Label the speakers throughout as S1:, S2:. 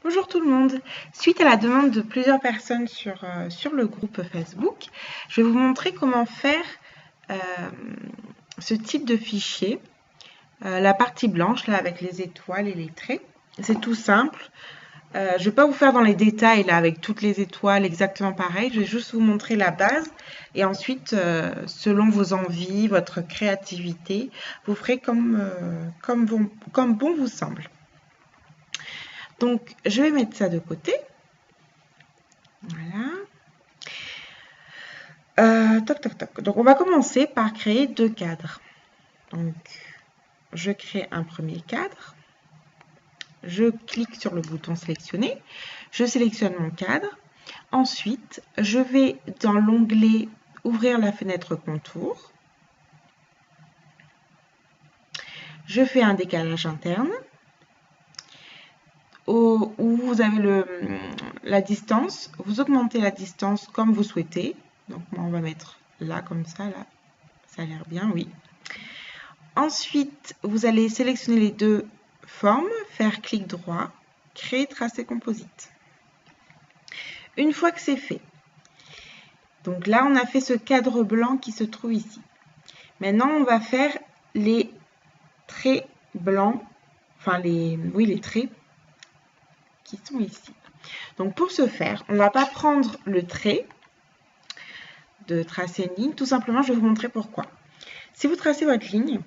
S1: Bonjour tout le monde. Suite à la demande de plusieurs personnes sur le groupe Facebook, je vais vous montrer comment faire ce type de fichier. La partie blanche là avec les étoiles et les traits. C'est tout simple. Je ne vais pas vous faire dans les détails là avec toutes les étoiles exactement pareil. Je vais juste vous montrer la base et ensuite, selon vos envies, votre créativité, vous ferez comme bon vous semble. Donc, je vais mettre ça de côté. Voilà. Toc. Donc, on va commencer par créer deux cadres. Donc, je crée un premier cadre. Je clique sur le bouton sélectionner. Je sélectionne mon cadre. Ensuite, je vais dans l'onglet ouvrir la fenêtre contour. Je fais un décalage interne. Où vous avez la distance, vous augmentez la distance comme vous souhaitez. Donc moi on va mettre là comme ça, là, ça a l'air bien, oui. Ensuite, vous allez sélectionner les deux formes, faire clic droit, créer tracé composite. Une fois que c'est fait, donc là on a fait ce cadre blanc qui se trouve ici. Maintenant on va faire les traits blancs, enfin les traits qui sont ici. Donc pour ce faire, on ne va pas prendre le trait de tracer une ligne, tout simplement je vais vous montrer pourquoi. Si vous tracez votre ligne,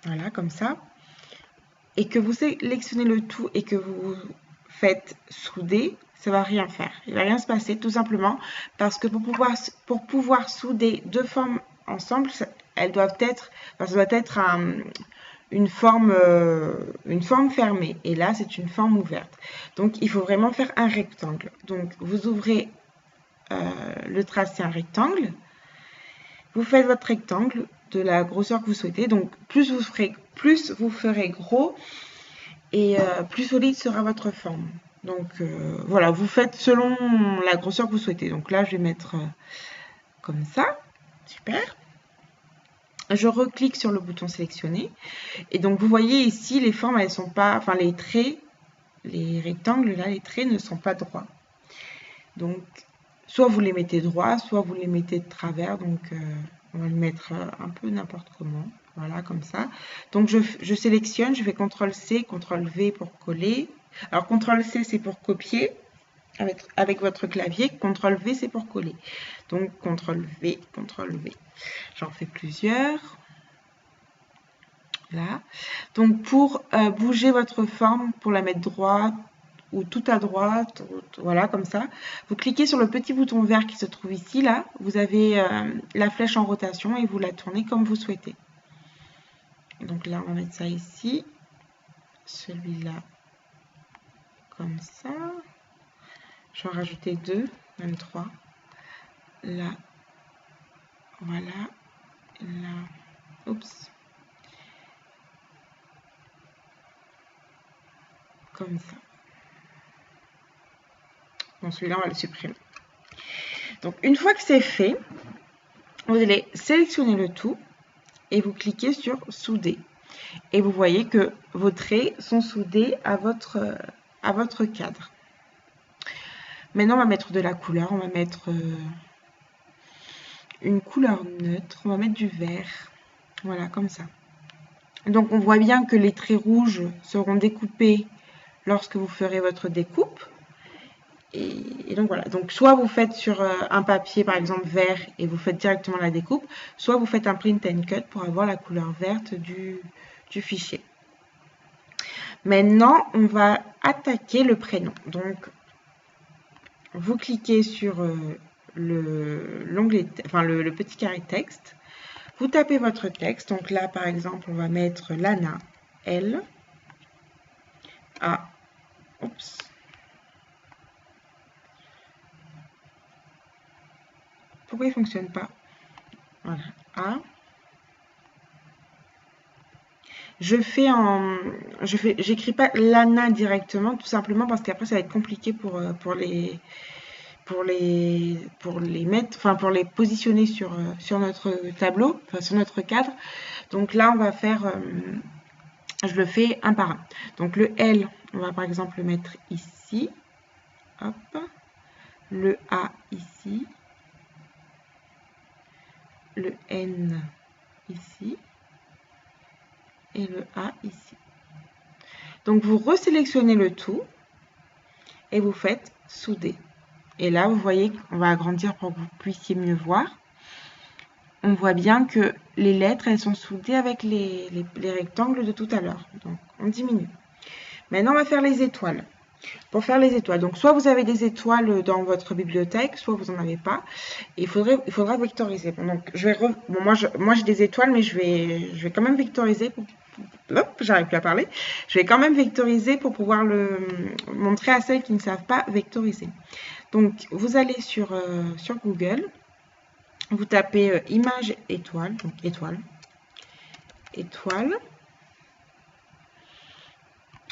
S1: voilà comme ça, et que vous sélectionnez le tout et que vous faites souder, ça ne va rien faire. Il ne va rien se passer tout simplement parce que pour pouvoir souder deux formes ensemble, elles doivent être, ça doit être une forme fermée et là c'est une forme ouverte. Donc il faut vraiment faire un rectangle. Donc vous ouvrez le tracé un rectangle, vous faites votre rectangle de la grosseur que vous souhaitez, donc plus vous ferez gros et plus solide sera votre forme. Donc voilà, vous faites selon la grosseur que vous souhaitez. Donc là je vais mettre comme ça, super. Je reclique sur le bouton sélectionner et donc vous voyez ici les formes elles sont pas, enfin les traits, les rectangles là, les traits ne sont pas droits. Donc soit vous les mettez droits, soit vous les mettez de travers. Donc on va le mettre un peu n'importe comment, voilà comme ça. Donc je sélectionne, je fais CTRL-C, CTRL-V pour coller. Alors CTRL-C c'est pour copier avec votre clavier, CTRL-V c'est pour coller. Donc CTRL-V, CTRL-V. J'en fais plusieurs. Là. Donc pour bouger votre forme, pour la mettre droite ou tout à droite, voilà comme ça, vous cliquez sur le petit bouton vert qui se trouve ici, là, vous avez la flèche en rotation et vous la tournez comme vous souhaitez. Donc là on va mettre ça ici, celui-là comme ça, je vais en rajouter deux, même trois, là, voilà, là, oups, comme ça. Bon, celui-là, on va le supprimer. Donc, une fois que c'est fait, vous allez sélectionner le tout et vous cliquez sur souder. Et vous voyez que vos traits sont soudés à votre cadre. Maintenant, on va mettre de la couleur. On va mettre une couleur neutre. On va mettre du vert. Voilà, comme ça. Donc, on voit bien que les traits rouges seront découpés lorsque vous ferez votre découpe. Et donc voilà, donc soit vous faites sur un papier par exemple vert et vous faites directement la découpe, soit vous faites un print and cut pour avoir la couleur verte du fichier. Maintenant, on va attaquer le prénom. Donc, vous cliquez sur l'onglet, enfin le petit carré texte, vous tapez votre texte. Donc là, par exemple, on va mettre Lana, L, A, oups. Pourquoi il ne fonctionne pas? Voilà, A. J'écris pas Lana directement, tout simplement parce qu'après ça va être compliqué pour les mettre, enfin pour les positionner sur notre tableau, enfin sur notre cadre. Donc là on va faire, je le fais un par un. Donc le L, On va par exemple le mettre ici. Hop. Le A ici. Le N ici. Et le A ici. Donc, vous resélectionnez le tout et vous faites souder. Et là, vous voyez qu'on va agrandir pour que vous puissiez mieux voir. On voit bien que les lettres, elles sont soudées avec les rectangles de tout à l'heure. Donc, on diminue. Maintenant, on va faire les étoiles. Pour faire les étoiles, donc soit vous avez des étoiles dans votre bibliothèque, soit vous n'en avez pas. Et il faudra vectoriser. Donc, moi j'ai des étoiles, mais je vais quand même vectoriser. Hop, j'arrive plus à parler. Je vais quand même vectoriser pour pouvoir le montrer à celles qui ne savent pas vectoriser. Donc, vous allez sur Google. Vous tapez image étoile, donc étoile.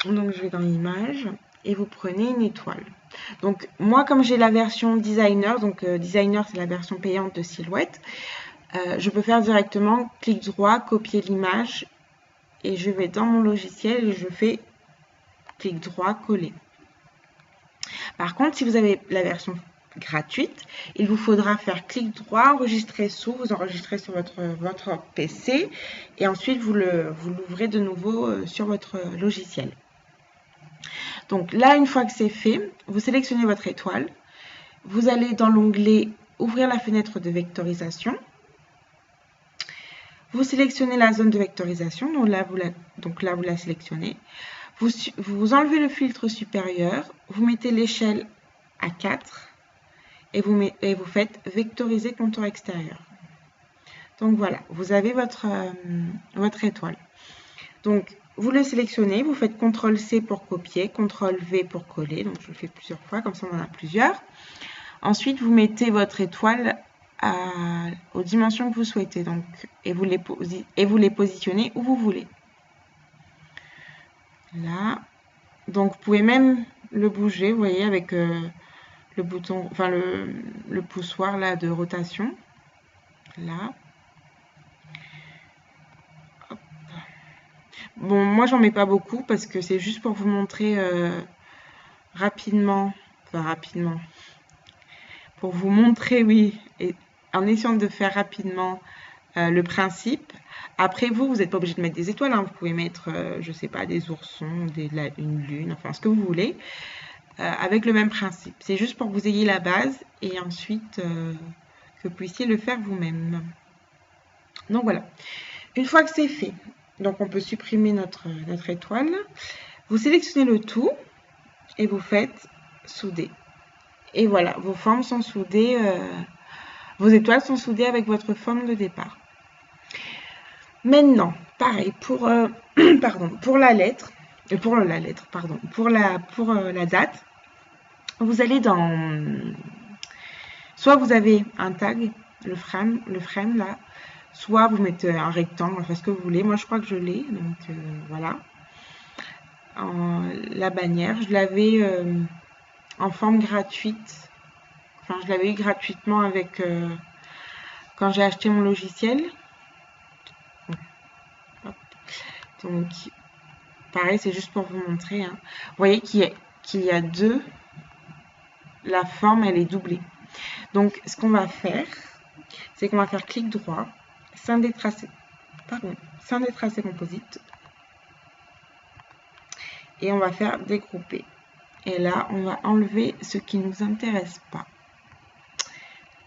S1: Donc je vais dans image et vous prenez une étoile. Donc moi comme j'ai la version designer, donc designer c'est la version payante de Silhouette, je peux faire directement clic droit, copier l'image et je vais dans mon logiciel et je fais clic droit, coller. Par contre si vous avez la version gratuite, il vous faudra faire clic droit, enregistrer sous, vous enregistrez sur votre PC et ensuite vous l'ouvrez de nouveau sur votre logiciel. Donc là, une fois que c'est fait, vous sélectionnez votre étoile, vous allez dans l'onglet ouvrir la fenêtre de vectorisation, vous sélectionnez la zone de vectorisation, donc là vous la sélectionnez, vous enlevez le filtre supérieur, vous mettez l'échelle à 4 et vous faites vectoriser contour extérieur. Donc voilà, vous avez votre étoile. Donc vous le sélectionnez, vous faites CTRL-C pour copier, CTRL-V pour coller. Donc je le fais plusieurs fois, comme ça on en a plusieurs. Ensuite, vous mettez votre étoile aux dimensions que vous souhaitez. Donc, et vous les positionnez où vous voulez. Là. Donc vous pouvez même le bouger, vous voyez, avec le bouton, enfin le poussoir là de rotation. Là. Hop. Bon, moi j'en mets pas beaucoup parce que c'est juste pour vous montrer rapidement, pour vous montrer, oui, et en essayant de faire rapidement le principe. Après, vous n'êtes pas obligé de mettre des étoiles, hein. Vous pouvez mettre, je sais pas, des oursons, une lune, enfin ce que vous voulez, avec le même principe. C'est juste pour que vous ayez la base et ensuite que vous puissiez le faire vous-même. Donc voilà. Une fois que c'est fait, donc on peut supprimer notre étoile. Vous sélectionnez le tout et vous faites souder. Et voilà, vos formes sont soudées, vos étoiles sont soudées avec votre forme de départ. Maintenant, pareil, pour la date, vous allez dans... Soit vous avez un tag, le frame là, soit vous mettez un rectangle, enfin ce que vous voulez. Moi, je crois que je l'ai, donc voilà. La bannière, je l'avais en forme gratuite. Enfin, je l'avais eu gratuitement avec quand j'ai acheté mon logiciel. Donc, pareil, c'est juste pour vous montrer. Hein. Vous voyez qu'il y a deux. La forme, elle est doublée. Donc, ce qu'on va faire, c'est qu'on va faire clic droit, scinder tracé composite. Et on va faire dégrouper. Et là, on va enlever ce qui ne nous intéresse pas.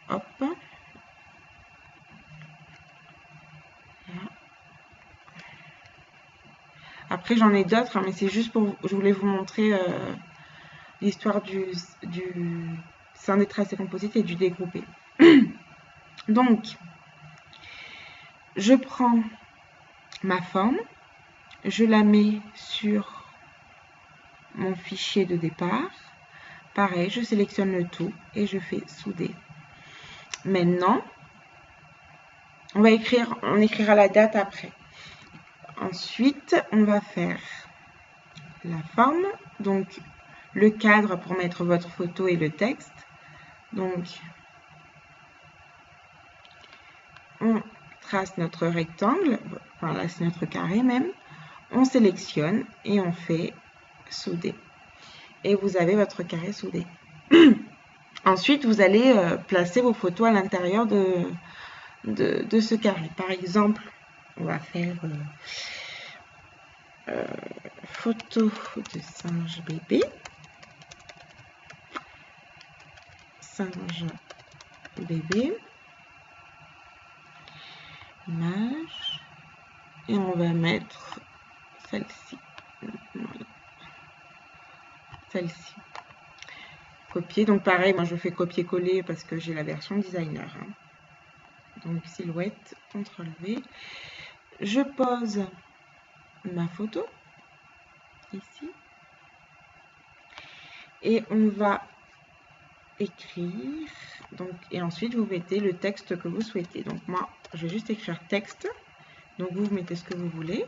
S1: Hop. Après, j'en ai d'autres, hein, mais c'est juste pour... Je voulais vous montrer l'histoire du scinder tracé composite et du dégroupé. Donc, je prends ma forme, je la mets sur mon fichier de départ. Pareil, je sélectionne le tout et je fais souder. Maintenant, on écrira la date après. Ensuite, on va faire la forme, donc le cadre pour mettre votre photo et le texte. Donc, on trace notre rectangle, enfin là c'est notre carré même, on sélectionne et on fait soudé. Et vous avez votre carré soudé. Ensuite, vous allez placer vos photos à l'intérieur de ce carré. Par exemple, on va faire photo de singe bébé. Singe bébé. Image. Et on va mettre celle-ci. Celle-ci. Copier. Donc pareil, moi je fais copier-coller parce que j'ai la version designer. Hein. Donc silhouette, CTRL-V. Je pose ma photo ici. Et on va écrire. Donc, et ensuite vous mettez le texte que vous souhaitez. Donc moi, je vais juste écrire texte. Donc vous mettez ce que vous voulez.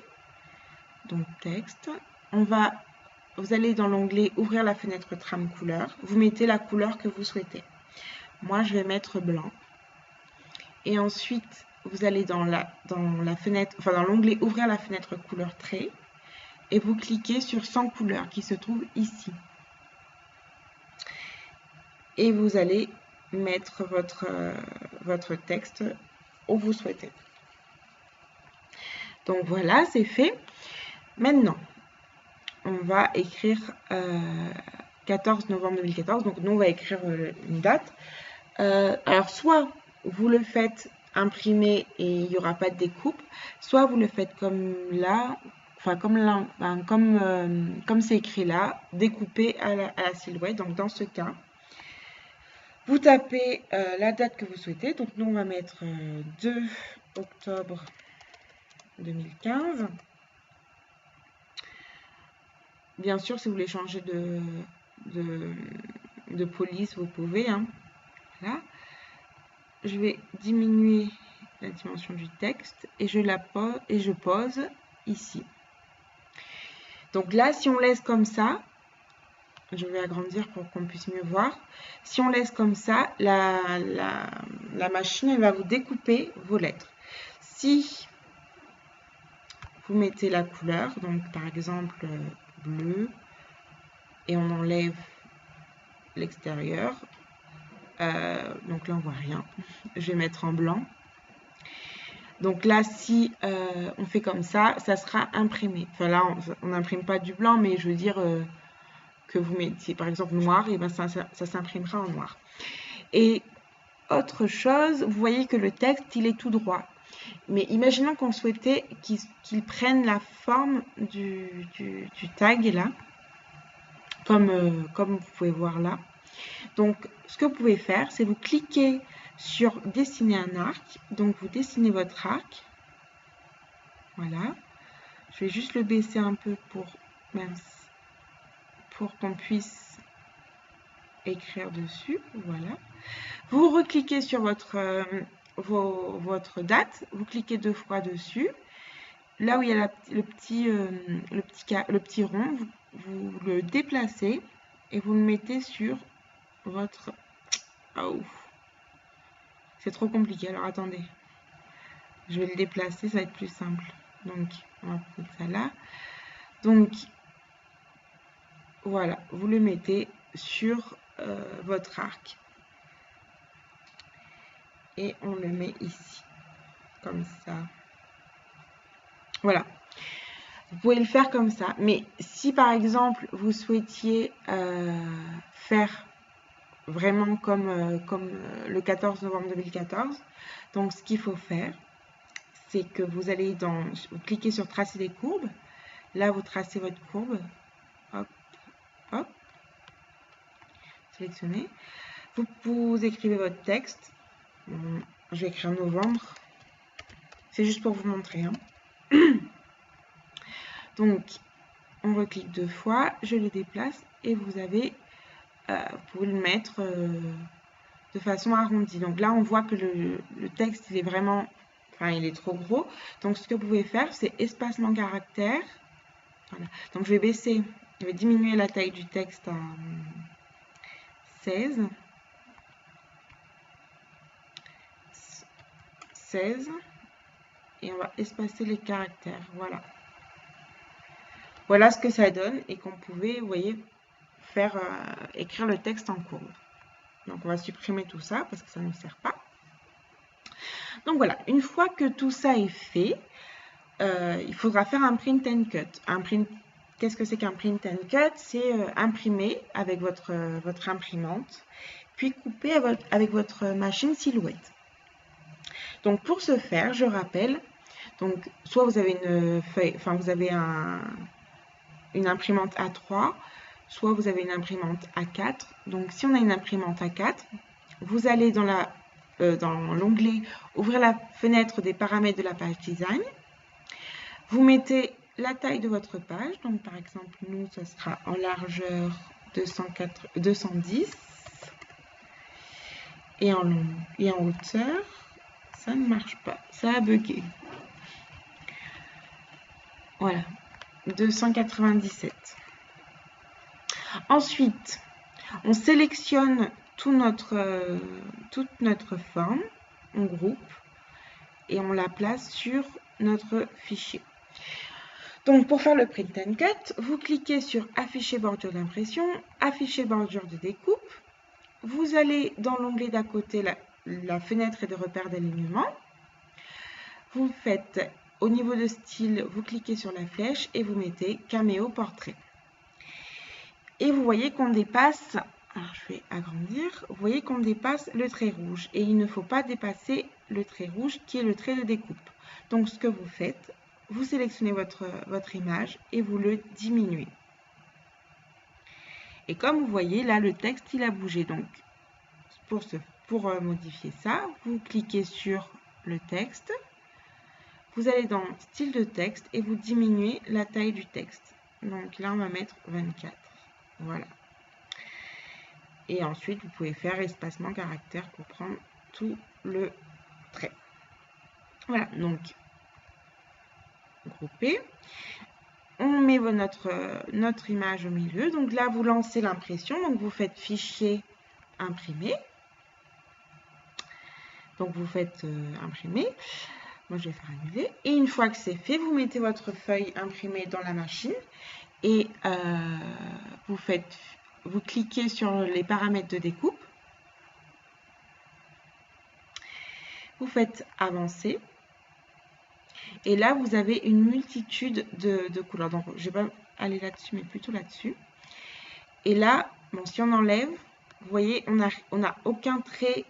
S1: Donc texte. Vous allez dans l'onglet ouvrir la fenêtre trame couleur. Vous mettez la couleur que vous souhaitez. Moi, je vais mettre blanc. Et ensuite, vous allez dans la fenêtre, enfin dans l'onglet ouvrir la fenêtre couleur trait. Et vous cliquez sur 100 couleurs qui se trouve ici. Et vous allez mettre votre texte où vous souhaitez. Donc voilà, c'est fait. Maintenant, on va écrire 14 novembre 2014. Donc nous, on va écrire une date. Alors, soit vous le faites imprimer et il n'y aura pas de découpe, soit vous le faites comme là, enfin comme c'est écrit là, découpé à la silhouette. Donc dans ce cas, vous tapez la date que vous souhaitez. Donc nous, on va mettre 2 octobre 2015. Bien sûr, si vous voulez changer de police, vous pouvez. Hein. Voilà. Je vais diminuer la dimension du texte et je pose ici. Donc là, si on laisse comme ça, je vais agrandir pour qu'on puisse mieux voir. Si on laisse comme ça, la machine elle va vous découper vos lettres. Si vous mettez la couleur, donc par exemple bleu, et on enlève l'extérieur, donc là on voit rien. Je vais mettre en blanc. Donc là, si on fait comme ça sera imprimé. Enfin là, on n'imprime pas du blanc, mais je veux dire que vous mettiez par exemple noir, et ben ça s'imprimera en noir. Et autre chose, vous voyez que le texte, il est tout droit. Mais imaginons qu'on souhaitait qu'il prenne la forme du tag là, comme vous pouvez voir là. Donc, ce que vous pouvez faire, c'est vous cliquez sur dessiner un arc. Donc, vous dessinez votre arc. Voilà. Je vais juste le baisser un peu pour qu'on puisse écrire dessus. Voilà. Vous recliquez sur votre date. Vous cliquez 2 fois dessus. Là où il y a le petit rond, vous le déplacez et vous le mettez sur votre... Oh. C'est trop compliqué, alors attendez. Je vais le déplacer, ça va être plus simple. Donc, on va mettre ça là. Donc, voilà, vous le mettez sur votre arc. Et on le met ici, comme ça. Voilà. Vous pouvez le faire comme ça. Mais si, par exemple, vous souhaitiez faire vraiment comme le 14 novembre 2014, donc ce qu'il faut faire, c'est que vous allez vous cliquez sur tracer des courbes. Là, vous tracez votre courbe. Hop, hop. Sélectionnez. Vous écrivez votre texte. Bon, je vais écrire novembre. C'est juste pour vous montrer. Hein. Donc, on reclique 2 fois. Je le déplace et vous pouvez le mettre de façon arrondie. Donc là, on voit que le texte, il est vraiment... Enfin, il est trop gros. Donc, ce que vous pouvez faire, c'est espacement caractère. Voilà. Donc, je vais diminuer la taille du texte à 16. 16. Et on va espacer les caractères. Voilà. Voilà ce que ça donne et qu'on pouvait, vous voyez, faire écrire le texte en courbe. Donc, on va supprimer tout ça parce que ça ne nous sert pas. Donc, voilà. Une fois que tout ça est fait, il faudra faire un print and cut. Qu'est-ce que c'est qu'un print and cut? C'est imprimer avec votre imprimante, puis couper avec votre machine Silhouette. Donc, pour ce faire, je rappelle, donc, soit vous avez une feuille, enfin, vous avez une imprimante A3, soit vous avez une imprimante A4. Donc, si on a une imprimante A4, vous allez dans l'onglet « Ouvrir la fenêtre des paramètres de la page design ». Vous mettez la taille de votre page. Donc, par exemple, nous, ce sera en largeur 210 et en hauteur, ça ne marche pas. Ça a bugué. Voilà, 297. Ensuite, on sélectionne toute notre forme, on groupe et on la place sur notre fichier. Donc, pour faire le print and cut, vous cliquez sur Afficher bordure d'impression, Afficher bordure de découpe. Vous allez dans l'onglet d'à côté, la fenêtre et de repères d'alignement. Vous faites, au niveau de style, vous cliquez sur la flèche et vous mettez Cameo Portrait. Et vous voyez qu'on dépasse, alors je vais agrandir, vous voyez qu'on dépasse le trait rouge. Et il ne faut pas dépasser le trait rouge qui est le trait de découpe. Donc, ce que vous faites, vous sélectionnez votre image et vous le diminuez. Et comme vous voyez, là, le texte, il a bougé. Donc, pour modifier ça, vous cliquez sur le texte. Vous allez dans Style de texte et vous diminuez la taille du texte. Donc là, on va mettre 24. Voilà. Et ensuite, vous pouvez faire espacement caractère pour prendre tout le trait. Voilà, donc grouper. On met notre image au milieu. Donc là, vous lancez l'impression. Donc vous faites Fichier, Imprimer. Donc vous faites Imprimer. Moi, je vais faire annuler. Et une fois que c'est fait, vous mettez votre feuille imprimée dans la machine et vous cliquez sur les paramètres de découpe. Vous faites avancer. Et là, vous avez une multitude de couleurs. Donc, je ne vais pas aller là-dessus, mais plutôt là-dessus. Et là, bon, si on enlève, vous voyez, on n'a aucun trait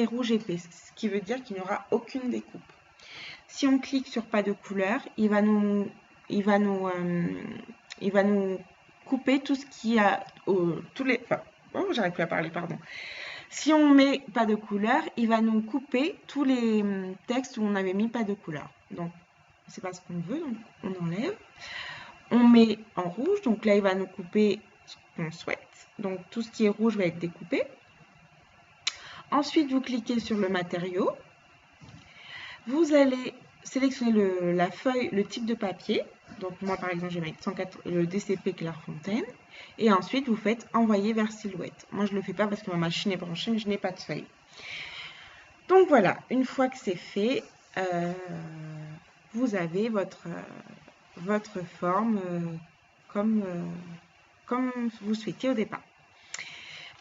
S1: rouge épais, ce qui veut dire qu'il n'y aura aucune découpe. Si on clique sur pas de couleur, il va nous couper tout ce qui a j'arrive plus à parler, pardon. Si on met pas de couleur, il va nous couper tous les textes où on avait mis pas de couleur. Donc, c'est pas ce qu'on veut, donc on enlève. On met en rouge, donc là, il va nous couper ce qu'on souhaite. Donc, tout ce qui est rouge va être découpé. Ensuite, vous cliquez sur le matériau. Vous allez sélectionner la feuille, le type de papier. Donc, moi, par exemple, je vais mettre le DCP Clairefontaine. Et ensuite, vous faites envoyer vers Silhouette. Moi, je ne le fais pas parce que ma machine est branchée, mais je n'ai pas de feuille. Donc, voilà. Une fois que c'est fait, vous avez votre forme comme vous souhaitiez au départ.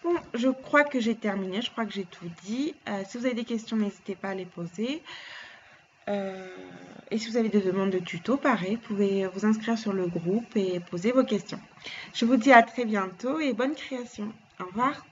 S1: Bon, je crois que j'ai terminé. Je crois que j'ai tout dit. Si vous avez des questions, n'hésitez pas à les poser. Et si vous avez des demandes de tuto, pareil, vous pouvez vous inscrire sur le groupe et poser vos questions. Je vous dis à très bientôt et bonne création. Au revoir.